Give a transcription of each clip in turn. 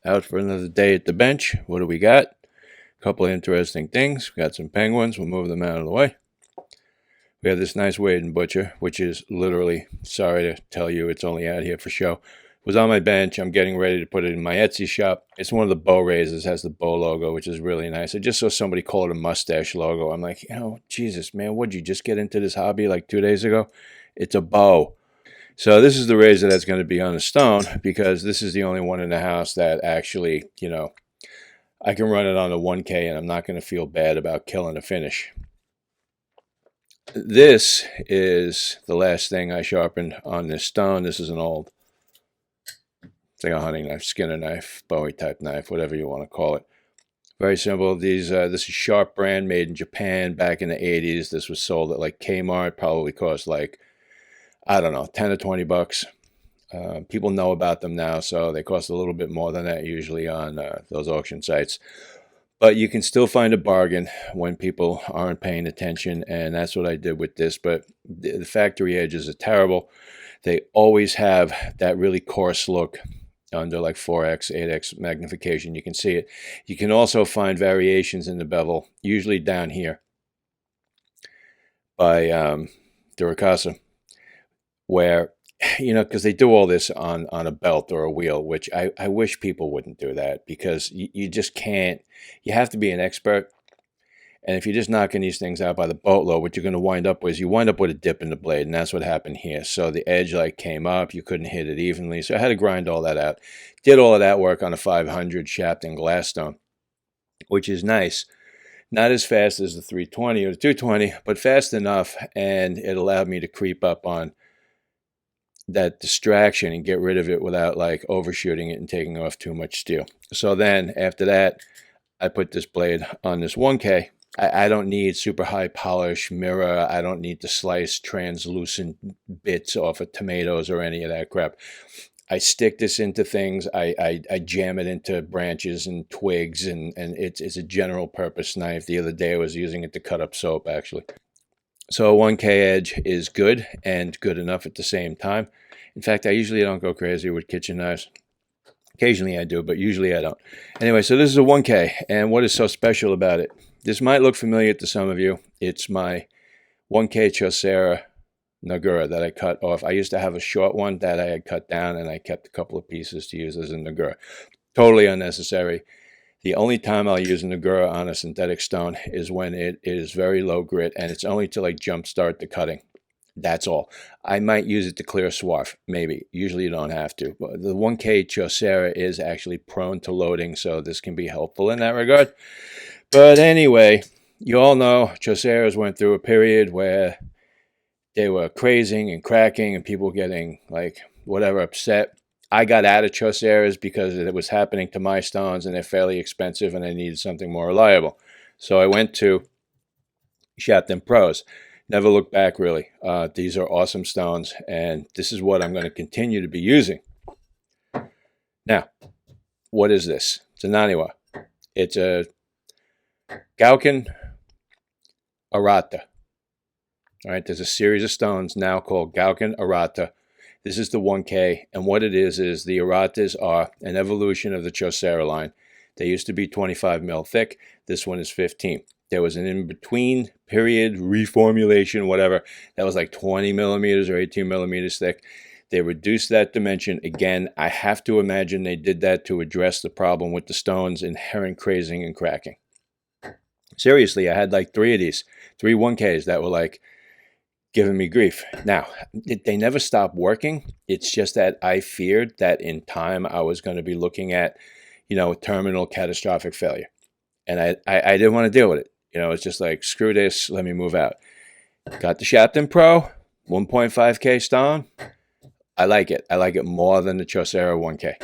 Out for another day at the bench. What do we got? A couple of interesting things. We got some penguins. We'll move them out of the way. We have this nice Wade Butcher, which is literally, sorry to tell you, it's only out here for show. It was on my bench. I'm getting ready to put it in my Etsy shop. It's one of the bow raisers, has the bow logo, which is really nice. I just saw somebody call it a mustache logo. I'm like, Jesus, man, what'd you just get into this hobby like 2 days ago? It's a bow. So this is the razor that's going to be on the stone because this is the only one in the house that actually, I can run it on a 1K and I'm not going to feel bad about killing a finish. This is the last thing I sharpened on this stone. This is an old, it's like a hunting knife, skinner knife, Bowie type knife, whatever you want to call it. Very simple. This is Sharp brand, made in Japan back in the 80s. This was sold at like Kmart, probably cost like, I don't know, 10 or 20 bucks. People know about them now, so they cost a little bit more than that usually on those auction sites. But you can still find a bargain when people aren't paying attention, and that's what I did with this. But the factory edges are terrible. They always have that really coarse look under like 4x, 8x magnification. You can see it. You can also find variations in the bevel, usually down here by Duracasa, where because they do all this on a belt or a wheel, which I wish people wouldn't do that, because you just can't. You have to be an expert. And if you're just knocking these things out by the boatload, what you're going to wind up with is you wind up with a dip in the blade, and that's what happened here. So the edge came up, you couldn't hit it evenly, so I had to grind all that out. Did all of that work on a 500 Shapton glass stone, which is nice. Not as fast as the 320 or the 220, but fast enough, and it allowed me to creep up on that distraction and get rid of it without like overshooting it and taking off too much steel. So then after that, I put this blade on this 1K. I don't need super high polish mirror. I don't need to slice translucent bits off of tomatoes or any of that crap. I stick this into things. I jam it into branches and twigs, and it's a general purpose knife. The other day I was using it to cut up soap, actually. So a 1K edge is good and good enough at the same time. In fact, I usually don't go crazy with kitchen knives. Occasionally I do, but usually I don't. Anyway, so this is a 1K, and what is so special about it? This might look familiar to some of you. It's my 1K Chosera Nagura that I cut off. I used to have a short one that I had cut down, and I kept a couple of pieces to use as a Nagura. Totally unnecessary. The only time I'll use a Nagura on a synthetic stone is when it is very low grit, and it's only to like jumpstart the cutting. That's all. I might use it to clear swarf, maybe. Usually you don't have to. But the 1K Chosera is actually prone to loading, so this can be helpful in that regard. But anyway, you all know Choseras went through a period where they were crazing and cracking and people getting like whatever upset. I got out of Choseras because it was happening to my stones, and they're fairly expensive, and I needed something more reliable. So I went to Shapton Pros. Never looked back, really. These are awesome stones, and this is what I'm going to continue to be using. Now, what is this? It's a Naniwa. It's a Gouken Arata. All right, there's a series of stones now called Gouken Arata. This is the 1K, and what it is the Aratas are an evolution of the Chosera line. They used to be 25 mil thick. This one is 15. There was an in-between period, reformulation, whatever, that was like 20 millimeters or 18 millimeters thick. They reduced that dimension. Again, I have to imagine they did that to address the problem with the stones' inherent crazing and cracking. Seriously, I had like three 1Ks that were like giving me grief. Now, they never stopped working. It's just that I feared that in time I was going to be looking at, terminal catastrophic failure. And I didn't want to deal with it. It's just like, screw this, let me move out. Got the Shapton Pro, 1.5K stone. I like it. I like it more than the Chosera 1K.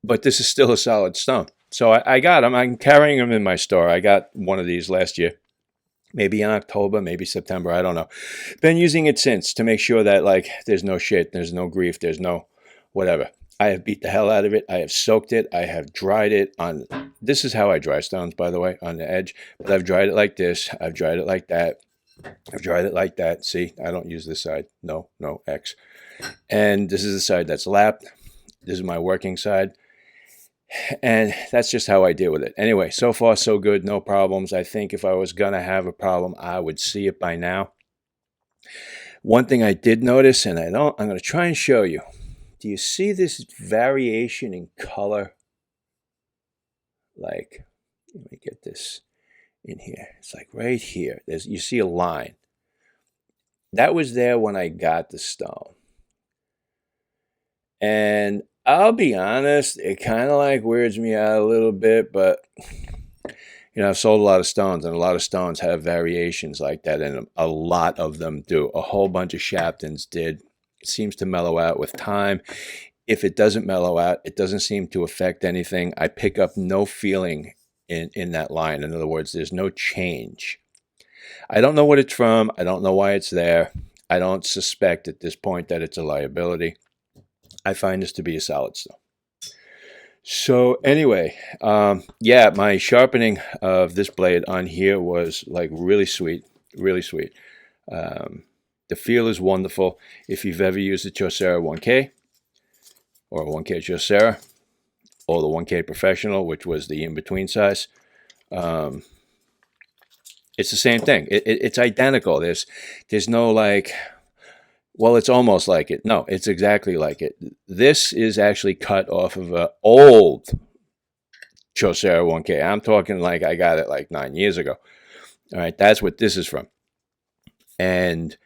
But this is still a solid stone. So I got them. I'm carrying them in my store. I got one of these last year. Maybe in October, maybe September, I don't know. Been using it since to make sure that like there's no shit, there's no grief, there's no whatever. I have beat the hell out of it. I have soaked it. I have dried it on. This is how I dry stones, by the way, on the edge. But I've dried it like this. I've dried it like that. I've dried it like that. See, I don't use this side. No, X. And this is the side that's lapped. This is my working side. And that's just how I deal with it. Anyway, so far so good, no problems. I think if I was going to have a problem, I would see it by now. One thing I did notice, and I'm going to try and show you. Do you see this variation in color? Like, let me get this in here. It's like right here. You see a line. That was there when I got the stone. And I'll be honest, it kind of like weirds me out a little bit, but I've sold a lot of stones, and a lot of stones have variations like that in them. A lot of them do. A whole bunch of Shaptons did. It seems to mellow out with time. If it doesn't mellow out, it doesn't seem to affect anything. I pick up no feeling in that line. In other words, there's no change. I don't know what it's from. I don't know why it's there. I don't suspect at this point that it's a liability. I find this to be a solid stone. So anyway, yeah, my sharpening of this blade on here was like really sweet, really sweet. The feel is wonderful. If you've ever used the Chosera 1K or 1K Chosera or the 1K Professional, which was the in-between size, it's the same thing. It's identical. There's no like, well, it's almost like it. No, it's exactly like it. This is actually cut off of an old Chosera 1K. I'm talking like I got it like 9 years ago. All right, that's what this is from. And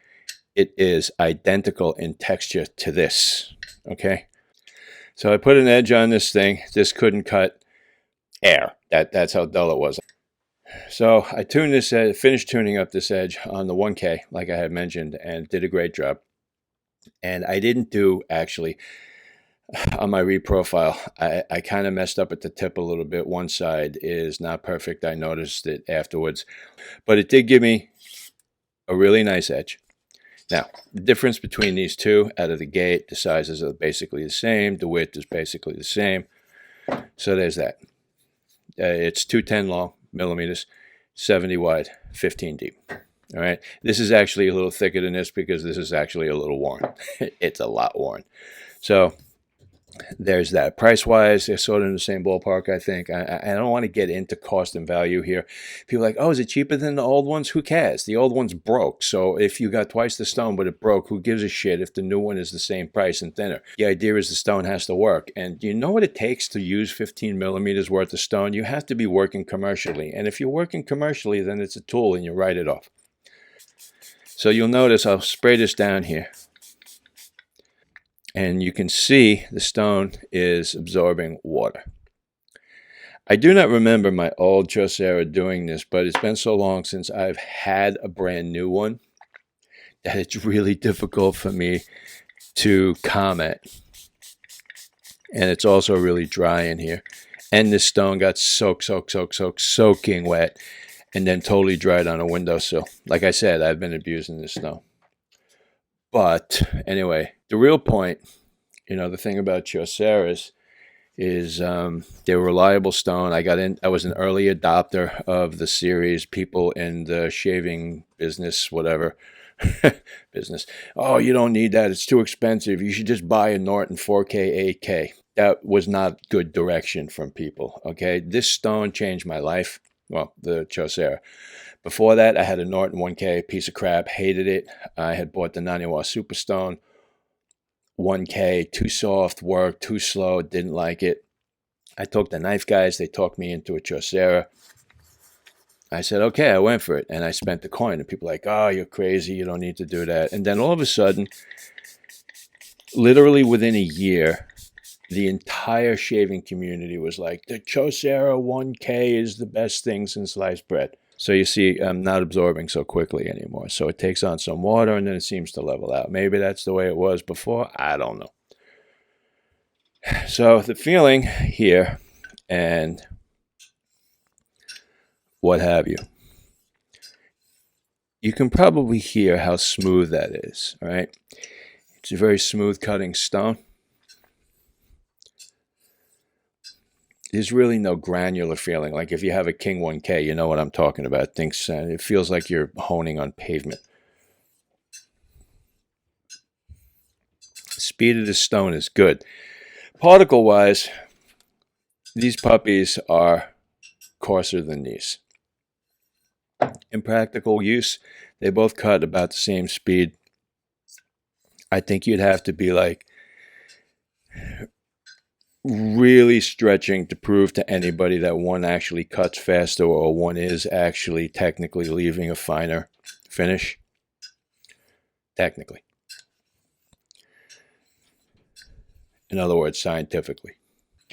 it is identical in texture to this. Okay. So I put an edge on this thing. This couldn't cut air. That's how dull it was. So I tuned this edge, finished tuning up this edge on the 1K, like I had mentioned, and did a great job. And I didn't do, actually, on my reprofile, I kind of messed up at the tip a little bit. One side is not perfect. I noticed it afterwards. But it did give me a really nice edge. Now, the difference between these two out of the gate, the sizes are basically the same. The width is basically the same. So there's that. It's 210 long millimeters, 70 wide, 15 deep. All right. This is actually a little thicker than this because this is actually a little worn. It's a lot worn. So there's that. Price-wise, they're sort of in the same ballpark, I think. I don't want to get into cost and value here. People are like, oh, is it cheaper than the old ones? Who cares? The old one's broke. So if you got twice the stone but it broke, who gives a shit if the new one is the same price and thinner? The idea is the stone has to work. And you know what it takes to use 15 millimeters worth of stone? You have to be working commercially. And if you're working commercially, then it's a tool and you write it off. So you'll notice I'll spray this down here. And you can see the stone is absorbing water. I do not remember my old Chosera doing this, but it's been so long since I've had a brand new one that it's really difficult for me to comment. And it's also really dry in here. And this stone got soaking wet and then totally dried on a windowsill. Like I said, I've been abusing this stone. But anyway, the real point, the thing about Choseras is they're a reliable stone. I was an early adopter of the series. People in the shaving business, whatever, business. Oh, you don't need that. It's too expensive. You should just buy a Norton 4K, 8K. That was not good direction from people, okay? This stone changed my life. Well, the Chosera. Before that, I had a Norton 1K, piece of crap, hated it. I had bought the Naniwa Superstone 1K, too soft, worked, too slow, didn't like it. I talked to knife guys, they talked me into a Chosera. I said, okay, I went for it, and I spent the coin. And people were like, oh, you're crazy, you don't need to do that. And then all of a sudden, literally within a year, the entire shaving community was like, the Chosera 1K is the best thing since sliced bread. So you see, I'm not absorbing so quickly anymore. So it takes on some water and then it seems to level out. Maybe that's the way it was before. I don't know. So the feeling here and what have you, you can probably hear how smooth that is, all right? It's a very smooth cutting stone. There's really no granular feeling. Like if you have a King 1K, you know what I'm talking about. It feels like you're honing on pavement. The speed of the stone is good. Particle wise, these puppies are coarser than these. In practical use, they both cut about the same speed. I think you'd have to be like really stretching to prove to anybody that one actually cuts faster or one is actually technically leaving a finer finish. Technically. In other words, scientifically.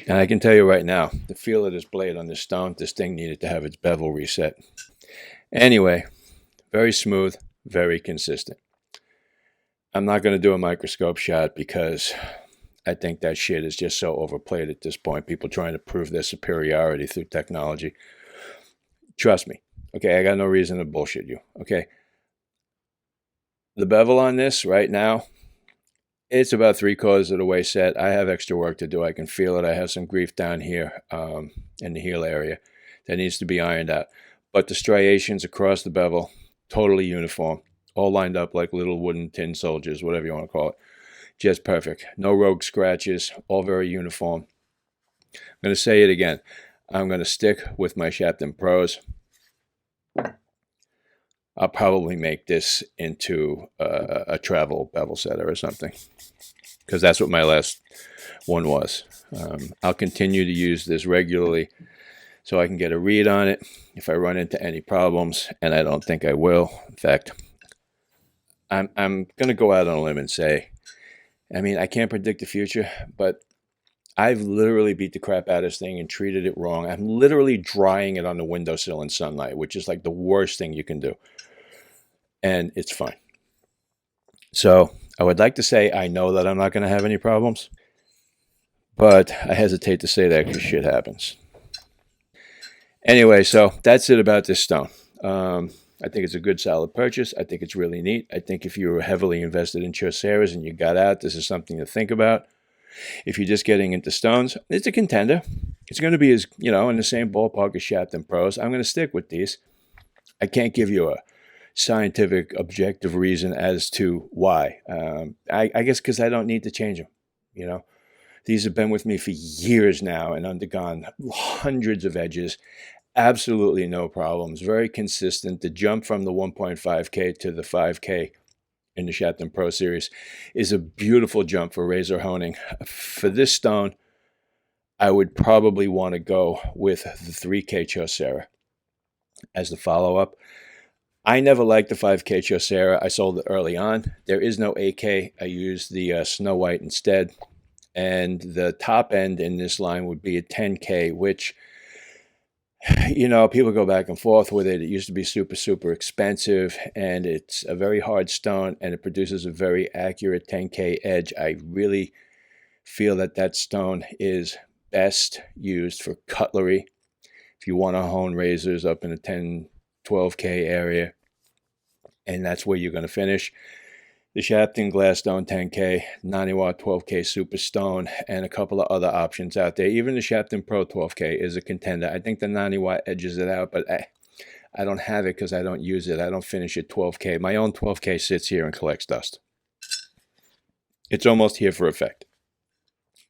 And I can tell you right now, the feel of this blade on this stone, this thing needed to have its bevel reset. Anyway, very smooth, very consistent. I'm not going to do a microscope shot because I think that shit is just so overplayed at this point. People trying to prove their superiority through technology. Trust me. Okay, I got no reason to bullshit you. Okay. The bevel on this right now, it's about 3/4 of the way set. I have extra work to do. I can feel it. I have some grief down here in the heel area that needs to be ironed out. But the striations across the bevel, totally uniform. All lined up like little wooden tin soldiers, whatever you want to call it. Just perfect. No rogue scratches. All very uniform. I'm going to say it again. I'm going to stick with my Shapton Pros. I'll probably make this into a travel bevel setter or something, because that's what my last one was. I'll continue to use this regularly so I can get a read on it if I run into any problems, and I don't think I will. In fact, I'm going to go out on a limb and say, I mean, I can't predict the future, but I've literally beat the crap out of this thing and treated it wrong. I'm literally drying it on the windowsill in sunlight, which is like the worst thing you can do. And it's fine. So I would like to say I know that I'm not going to have any problems, but I hesitate to say that because shit happens. Anyway, so that's it about this stone. I think it's a good, solid purchase. I think it's really neat. I think if you were heavily invested in Choseras and you got out, this is something to think about. If you're just getting into stones, it's a contender. It's going to be, as in the same ballpark as Shapton Pros. I'm going to stick with these. I can't give you a scientific, objective reason as to why. I guess because I don't need to change them. These have been with me for years now and undergone hundreds of edges. Absolutely no problems. Very consistent. The jump from the 1.5K to the 5K in the Shapton Pro Series is a beautiful jump for razor honing. For this stone, I would probably want to go with the 3K Chosera as the follow-up. I never liked the 5K Chosera. I sold it early on. There is no 8K. I used the Snow White instead. And the top end in this line would be a 10K, which, people go back and forth with it. It used to be super, super expensive, and it's a very hard stone, and it produces a very accurate 10K edge. I really feel that stone is best used for cutlery. If you want to hone razors up in the 10, 12K area, and that's where you're going to finish. The Shapton Glassstone 10K, Naniwa 12K Super Stone, and a couple of other options out there. Even the Shapton Pro 12K is a contender. I think the Naniwa edges it out, but I don't have it because I don't use it. I don't finish at 12K. My own 12K sits here and collects dust. It's almost here for effect.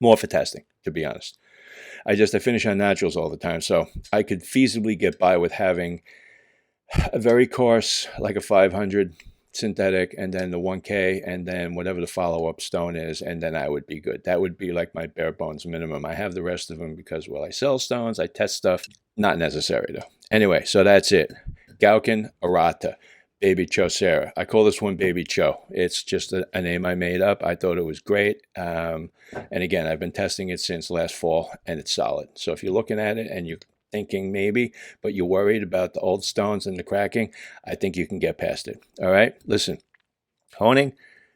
More for testing, to be honest. I finish on naturals all the time, so I could feasibly get by with having a very coarse, like a 500 synthetic, and then the 1K, and then whatever the follow-up stone is, and then I would be good. That would be like my bare bones minimum. I have the rest of them because, I sell stones, I test stuff. Not necessary, though. Anyway, so that's it. Gouken Arata, Baby Chosera. I call this one Baby Cho. It's just a name I made up. I thought it was great. And again, I've been testing it since last fall, and it's solid. So if you're looking at it and you're thinking maybe, but you're worried about the old stones and the cracking, I think you can get past it. All right? Listen, honing,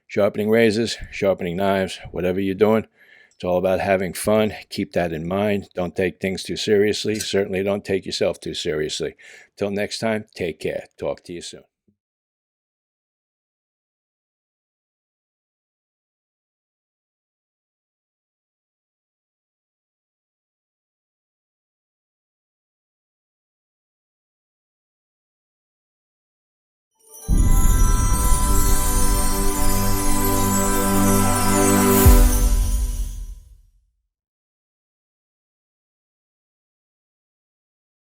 sharpening razors, sharpening knives, whatever you're doing, it's all about having fun. Keep that in mind. Don't take things too seriously. Certainly don't take yourself too seriously. Till next time, take care. Talk to you soon.